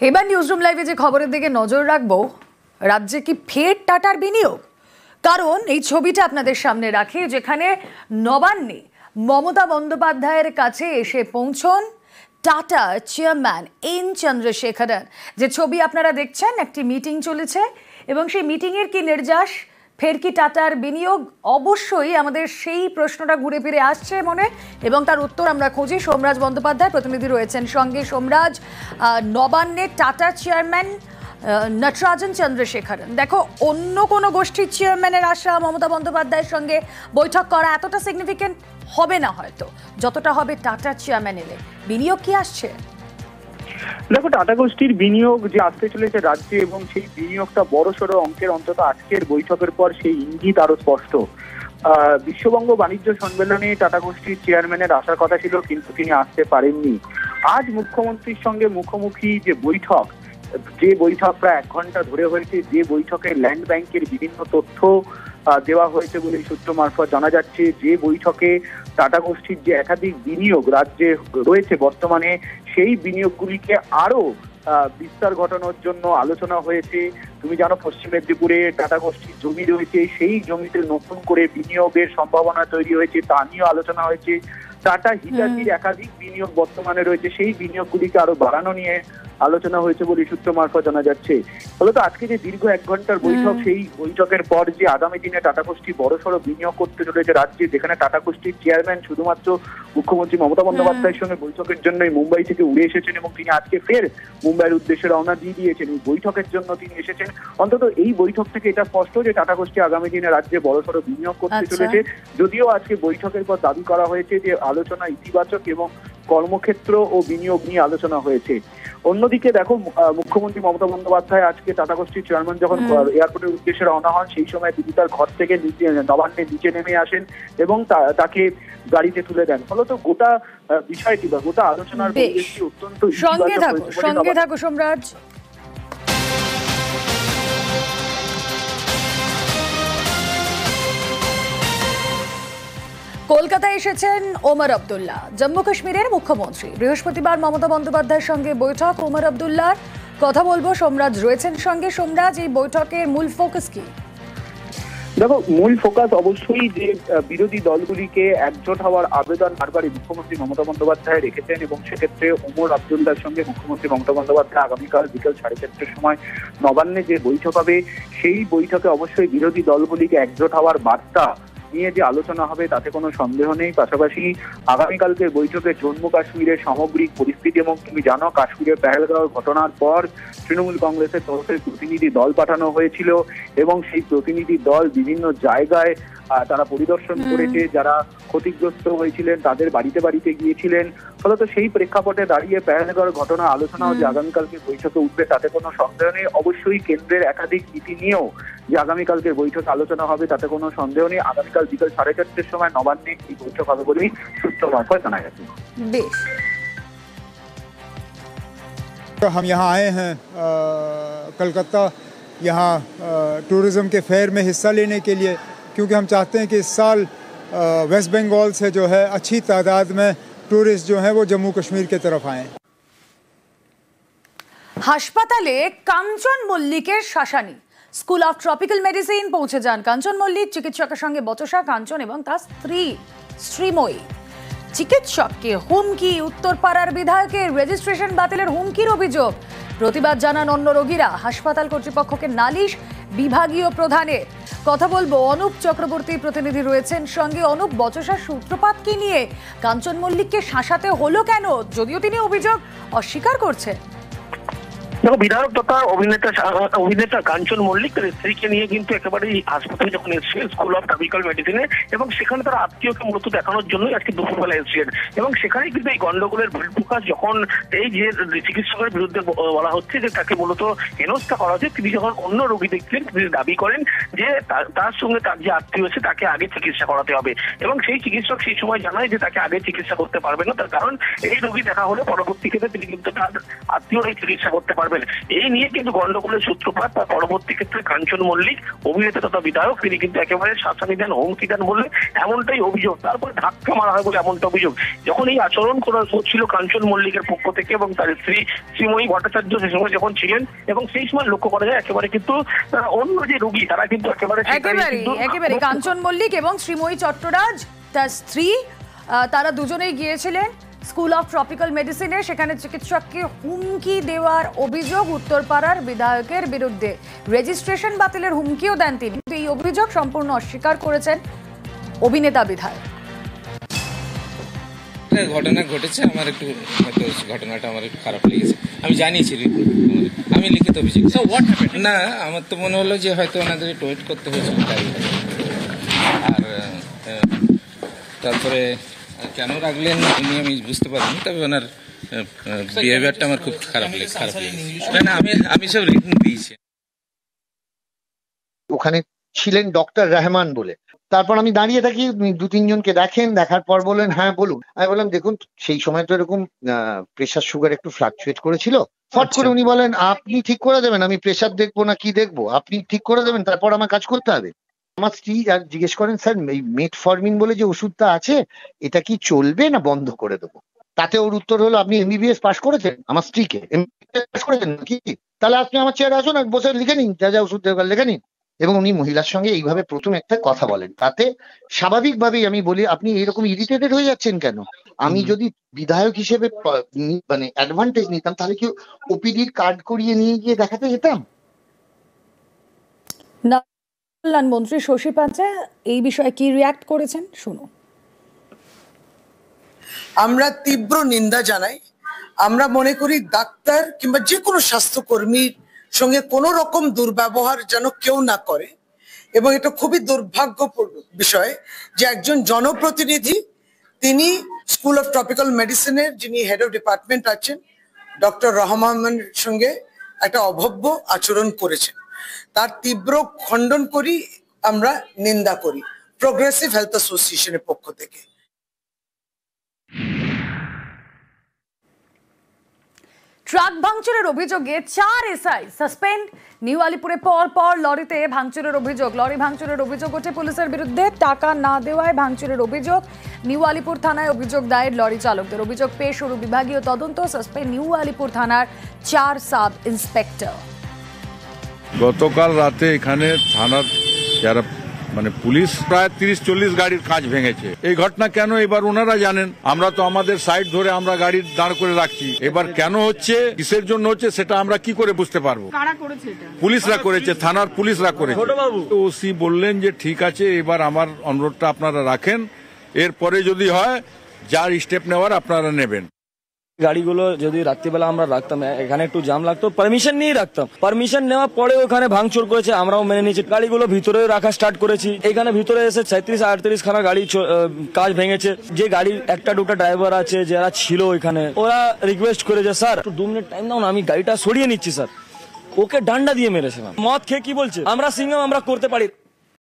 এবার নিউজরুম লাইভে যে খবরের দিকে নজর রাখবো, রাজ্যে কি ফের টাটার বিনিয়োগ? কারণ এই ছবিটা আপনাদের সামনে রাখি, যেখানে নবান্নে মমতা বন্দ্যোপাধ্যায়ের কাছে এসে পৌঁছন টাটা চেয়ারম্যান এন চন্দ্রশেখরন। যে ছবি আপনারা দেখছেন, একটি মিটিং চলেছে এবং সেই মিটিংয়ের কি নির্যাস, ফের কি টাটার বিনিয়োগ? অবশ্যই আমাদের সেই প্রশ্নটা ঘুরে ফিরে আসছে মনে, এবং তার উত্তর আমরা খুঁজি। সোমরাজ বন্দ্যোপাধ্যায় প্রতিনিধি রয়েছেন সঙ্গে। সোমরাজ, নবান্নে টাটা চেয়ারম্যান নটরাজন চন্দ্রশেখরন, দেখো অন্য কোনো গোষ্ঠীর চেয়ারম্যানের আসা মমতা বন্দ্যোপাধ্যায়ের সঙ্গে বৈঠক করা এতটা সিগনিফিকেন্ট হবে না হয়তো, যতটা হবে টাটা চেয়ারম্যান এলে। বিনিয়োগ কি আসছে? দেখো, টাটা গোষ্ঠীর বিনিয়োগ যে আসতে চলেছে রাজ্যে, এবং সেই বিনিয়োগটা বড়সড় অঙ্কের, অন্তত আজকের বৈঠকের পর সেই ইঙ্গিত আরো স্পষ্ট। বিশ্ববঙ্গ বাণিজ্য সম্মেলনে টাটা গোষ্ঠীর চেয়ারম্যানের আসার কথা ছিল, কিন্তু তিনি আসতে পারেননি। আজ মুখ্যমন্ত্রীর সঙ্গে মুখোমুখি যে বৈঠক প্রায় 1 ঘন্টা ধরে হয়েছে, যে বৈঠকে ল্যান্ড ব্যাংকের বিভিন্ন তথ্য দেওয়া হয়েছে বলে সূত্র মারফত জানা যাচ্ছে, যে বৈঠকে টাটা গোষ্ঠীর যে একাধিক বিনিয়োগ রাজ্যে রয়েছে বর্তমানে, সেই বিনিয়োগগুলিকে আরো বিস্তার ঘটানোর জন্য আলোচনা হয়েছে। তুমি জানো, পশ্চিম মেদিনীপুরে টাটা গোষ্ঠীর জমি রয়েছে, সেই জমিতে নতুন করে বিনিয়োগের সম্ভাবনা তৈরি হয়েছে, তা নিয়েও আলোচনা হয়েছে। টাটা হিটাচির একাধিক বিনিয়োগ বর্তমানে রয়েছে, সেই বিনিয়োগগুলিকে আরো বাড়ানো নিয়ে আলোচনা হয়েছে বলে সূত্র মারফত জানা যাচ্ছে। ফলত আজকে যে দীর্ঘ 1 ঘন্টার বৈঠক, সেই বৈঠকের পর যে আগামী দিনে টাটা গোষ্ঠী বড়সড় বিনিয়োগ করতে চলেছে রাজ্যে, যেখানে টাটা গোষ্ঠীর চেয়ারম্যান শুধুমাত্র মুখ্যমন্ত্রী মমতা বন্দ্যোপাধ্যায়ের সঙ্গে বৈঠকের জন্যই মুম্বাই থেকে উড়ে এসেছেন, এবং তিনি আজকে ফের মুম্বাইয়ের উদ্দেশ্যে রওনা দিয়ে দিয়েছেন। এই বৈঠকের জন্য তিনি এসেছেন। অন্তত এই বৈঠক থেকে এটা স্পষ্ট যে টাটা গোষ্ঠী আগামী দিনে রাজ্যে বড়সড় বিনিয়োগ করতে চলেছে। যদিও আজকে বৈঠকের পর দাবি করা হয়েছে যে আলোচনা ইতিবাচক এবং কর্মক্ষেত্র ও বিনিয়োগ নিয়ে আলোচনা হয়েছে। অন্যদিকে দেখো, মুখ্যমন্ত্রী মমতা বন্দ্যোপাধ্যায় আজকে টাটা গোষ্ঠীর চেয়ারম্যান যখন এয়ারপোর্টের উদ্দেশ্যে রওনা হন, সেই সময় তিনি তার ঘর থেকে নবান্নে নিচে নেমে আসেন এবং তাকে গাড়িতে তুলে দেন। ফলত গোটা বিষয়টি বা গোটা আলোচনার পরিবেশটি অত্যন্ত সঙ্গে থাকো সোমরাজ। কলকাতায় এসেছেন ওমর আব্দুল্লাহ, জম্মু কাশ্মীরের মুখ্যমন্ত্রী। বৃহস্পতিবার মমতা বন্দ্যোপাধ্যায়ের সঙ্গে বৈঠক ওমর আব্দুল্লাহর। কথা বলবো, সোমরাজ রয়েছেন সঙ্গে। সোমরাজ, এই বৈঠকের মূল ফোকাস কি? দেখো, মূল ফোকাস অবশ্যই যে বিরোধী দলগুলিকে একজোট হওয়ার আবেদন বারবারই মুখ্যমন্ত্রী মমতা বন্দ্যোপাধ্যায় রেখেছেন, এবং সেক্ষেত্রে ওমর আব্দুল্লাহর সঙ্গে মুখ্যমন্ত্রী মমতা বন্দ্যোপাধ্যায় আগামীকাল বিকেল 4:30টার সময় নবান্নে যে বৈঠক হবে, সেই বৈঠকে অবশ্যই বিরোধী দলগুলিকে একজোট হওয়ার বার্তা নিয়ে যে আলোচনা হবে তাতে কোনো সন্দেহ নেই। পাশাপাশি আগামীকালকের বৈঠকে জম্মু কাশ্মীরের সামগ্রিক পরিস্থিতি, এবং তুমি জানো কাশ্মীরের পেহেলগাঁও ঘটনার পর তৃণমূল কংগ্রেসের তরফে প্রতিনিধি দল পাঠানো হয়েছিল, এবং সেই প্রতিনিধি দল বিভিন্ন জায়গায় তারা পরিদর্শন করেছে, যারা ক্ষতিগ্রস্ত হয়েছিলেন তাদের বাড়িতে বাড়িতে গিয়েছিলেন। ফলত সেই প্রেক্ষাপটে দাঁড়িয়ে পেহেলগাঁওয়ের ঘটনা আলোচনাও যে আগামীকালকে বৈঠকে উঠবে তাতে কোনো সন্দেহ নেই। অবশ্যই কেন্দ্রের একাধিক নীতি নিয়েও যে আগামীকালকের বৈঠকে আলোচনা হবে তাতে কোনো সন্দেহ নেই। আগামীকাল বিকাল 4:30টার সময় নবান্নে এই বৈঠক হবে বলেই সূত্র মারফত জানা গেছে। বেশ, तो हम यहाँ आए हैं कलकत्ता, यहाँ टूरिज़्म के फेयर में हिस्सा लेने के लिए, क्योंकि हम चाहते हैं कि इस साल वेस्ट बंगाल से जो है अच्छी तादाद में टूरिस्ट जो हैं वो जम्मू कश्मीर की तरफ आएँ। হাসপাতালে কাঞ্চন মল্লিকের শাসানি। স্কুল অফ ট্রপিক্যাল মেডিসিন পৌঁছে যান কাঞ্চন মল্লিক। চিকিৎসকের সঙ্গে বচসা কাঞ্চন এবং তার স্ত্রী শ্রীময়ী। চিকিৎসককে হুমকি, উত্তরপাড়ার বিধায়কের রেজিস্ট্রেশন বাতিলের হুমকির অভিযোগ। প্রতিবাদ জানান অন্য রোগীরা। হাসপাতাল কর্তৃপক্ষকে নালিশ বিভাগীয় প্রধানের। কথা বলবো, অনুপ চক্রবর্তী প্রতিনিধি রয়েছেন সঙ্গে। অনুপ, বচসার সূত্রপাত কি নিয়ে? কাঞ্চন মল্লিককে শাসাতে হলো কেন, যদিও তিনি অভিযোগ অস্বীকার করছেন? দেখো, বিধায়ক তথা অভিনেতা কাঞ্চন মল্লিক তার স্ত্রীকে নিয়ে কিন্তু একেবারেই হাসপাতালে যখন এসেছিলেন স্কুল অফ ট্রপিক্যাল মেডিসিনে, এবং সেখানে তারা আত্মীয়কে মূলত দেখানোর জন্যই আজকে দুপুরবেলা এসেছিলেন। এবং সেখানেই কিন্তু এই গন্ডগোলের বহিঃপ্রকাশ, যখন এই যে চিকিৎসকের বিরুদ্ধে বলা হচ্ছে যে তাকে মূলত হেনস্থা করা হচ্ছে, তিনি যখন অন্য রোগী দেখলেন তিনি দাবি করেন যে তার সঙ্গে তার যে আত্মীয় আছে তাকে আগে চিকিৎসা করাতে হবে, এবং সেই চিকিৎসক সেই সময় জানায় যে তাকে আগে চিকিৎসা করতে পারবে না, তার কারণ এই রোগী দেখা হলে পরবর্তী ক্ষেত্রে তিনি কিন্তু তার আত্মীয় এই চিকিৎসা করতে পারবে পাবেন। এই নিয়ে কিন্তু গন্ডগোলের সূত্রপাত। তার পরবর্তী ক্ষেত্রে কাঞ্চন মল্লিক, অভিনেতা তথা বিধায়ক, তিনি কিন্তু একেবারে শাসানি দেন, হুমকি দেন বলে এমনটাই অভিযোগ। তারপর ধাক্কা মারা হয় বলে এমনটা অভিযোগ। যখন এই আচরণ করা হচ্ছিল কাঞ্চন মল্লিকের পক্ষ থেকে এবং তার স্ত্রী শ্রীময়ী ভট্টাচার্য সেই সময় যখন ছিলেন, এবং সেই সময় লক্ষ্য করা যায় একেবারে কিন্তু অন্য যে রোগী তারা কিন্তু একেবারে কাঞ্চন মল্লিক এবং শ্রীময়ী চট্টরাজ তার স্ত্রী, তারা দুজনেই গিয়েছিলেন স্কুল অফ ট্রপিক্যাল মেডিসিনে। সেখানে চিকিৎসককে হুমকি দেওয়ার অভিযোগ উত্তরপাড়ার বিধায়কের বিরুদ্ধে। রেজিস্ট্রেশন বাতিলের হুমকিও দেন তিনি, কিন্তু এই অভিযোগ সম্পূর্ণ অস্বীকার করেছেন অভিনেতা বিধায়ক। ঘটনা ঘটেছে, আমার একটু ঘটনাটা আমার একটু খারাপ লেগেছে। আমি জানিয়েছি, আমি লিখিত অভিযোগ না, আমার তো মনে হলো যে হয়তো ওনাদের ওয়েট করতে হয়েছিল। আর তারপরে কেন রাখলেন উনি আমি বুঝতে পারিনি, তবে ওনার বিহেভিয়ারটা আমার খুব খারাপ লেগেছে। না, আমি সব রিটার্ন দিয়েছি। ওখানে ছিলেন ডক্টর রহমান বলে। তারপর আমি দাঁড়িয়ে থাকি, 2-3 জনকে দেখেন, দেখার পর বললেন হ্যাঁ বলুন। আমি বললাম দেখুন সেই সময় তো এরকম প্রেশার সুগার একটু ফ্লাকচুয়েট করেছিল। ফট করে উনি বলেন আপনি ঠিক করে দেবেন, আমি প্রেশার দেখবো না কি দেখবো, আপনি ঠিক করে দেবেন তারপর আমার কাজ করতে হবে। আমার স্ত্রী আর জিজ্ঞেস করেন স্যার এই মেটফরমিন বলে যে ওষুধটা আছে এটা কি চলবে না বন্ধ করে দেবো? তাতে ওর উত্তর হলো আপনি MBBS পাস করেছেন? আমার স্ত্রীকে MBBS পাস করেছেন কি? তাহলে আপনি আমার চেয়ারে আসুন আর বসে লিখে নিন, যা যা ওষুধ দরকার লিখে নিন। এবং উনি মহিলার সঙ্গে এইভাবে প্রথম একটা কথা বলেন, তাতে স্বাভাবিকভাবেই আমি বলি আপনি এরকম ইরিটেটেড হয়ে যাচ্ছেন কেন? আমি যদি বিধায়ক হিসেবে মানে অ্যাডভান্টেজ নিতাম তাহলে কি ওপিডির কার্ড করিয়ে নিয়ে গিয়ে দেখাতে যেতাম না? কল্যাণমন্ত্রী শশী পাঞ্চা এই বিষয়ে কি রিয়াক্ট করেছেন শুনুন। আমরা তীব্র নিন্দা জানাই। আমরা মনে করি ডাক্তার কিংবা যে কোনো স্বাস্থ্যকর্মীর সঙ্গে কোনো রকম দুর্ব্যবহার যেন কেউ না করে, এবং এটা খুবই দুর্ভাগ্যপূর্ণ বিষয় যে একজন জনপ্রতিনিধি তিনি স্কুল অফ ট্রপিক্যাল মেডিসিনের যিনি হেড অফ ডিপার্টমেন্ট আছেন ডক্টর রহমানের সঙ্গে একটা অভব্য আচরণ করেছেন। তার তীব্র খণ্ডন করি, আমরা নিন্দা করি প্রোগ্রেসিভ হেলথ অ্যাসোসিয়েশনের পক্ষ থেকে। ট্রাক ভাঙচুরের অভিযোগে 4 এসআই সাসপেন্ড। নিউ আলিপুরে পর লরিতে ভাঙচুরের অভিযোগ। লরি ভাঙচুরের অভিযোগ ওঠে পুলিশের বিরুদ্ধে। টাকা না দেওয়ায় ভাঙচুরের অভিযোগ। নিউ আলিপুর থানায় অভিযোগ দায়ের লরি চালকদের। অভিযোগ পেশ, শুরু বিভাগীয় তদন্ত। সাসপেন্ড নিউ আলিপুর থানার 4 সাব ইন্সপেক্টর। গতকাল রাতে এখানে থানার যারা মানে পুলিশ প্রায় 30-40 গাড়ির কাঁচ ভেঙেছে। এই ঘটনা কেন এবার ওনারা জানেন, আমরা তো আমাদের সাইড ধরে আমরা গাড়ি দাঁড় করে রাখছি। এবার কেন হচ্ছে, কিসের জন্য হচ্ছে সেটা আমরা কি করে বুঝতে পারবো? পুলিশরা করেছে, থানার পুলিশরা করেছে। ওসি বললেন যে ঠিক আছে এবার আমার অনুরোধটা আপনারা রাখেন, এরপরে যদি হয় যার স্টেপ নেওয়ার আপনারা নেবেন। গাড়িগুলো যদি রাত্রিবেলা আমরা রাখতাম, এখানে একটু জাম লাগতো, পারমিশন নিয়ে রাখতাম। পারমিশন নেওয়ার পরে ওখানে ভাঙচুর করেছে, আমরাও মেনে নিয়েছি। গাড়িগুলো ভিতরে রাখা স্টার্ট করেছি। এখানে ভিতরে এসে 37-38 খানা গাড়ি কাজ ভেঙেছে। যে গাড়ির 1-2টা ড্রাইভার আছে যারা ছিল ওইখানে, ওরা রিকোয়েস্ট করেছে স্যার একটু 2 মিনিট টাইম দাও না, আমি গাড়িটা সরিয়ে নিচ্ছি স্যার। ওকে ডান্ডা দিয়ে মেরেছে। মদ খেয়ে কি বলছে আমরা সিঙ্গাম আমরা করতে পারি।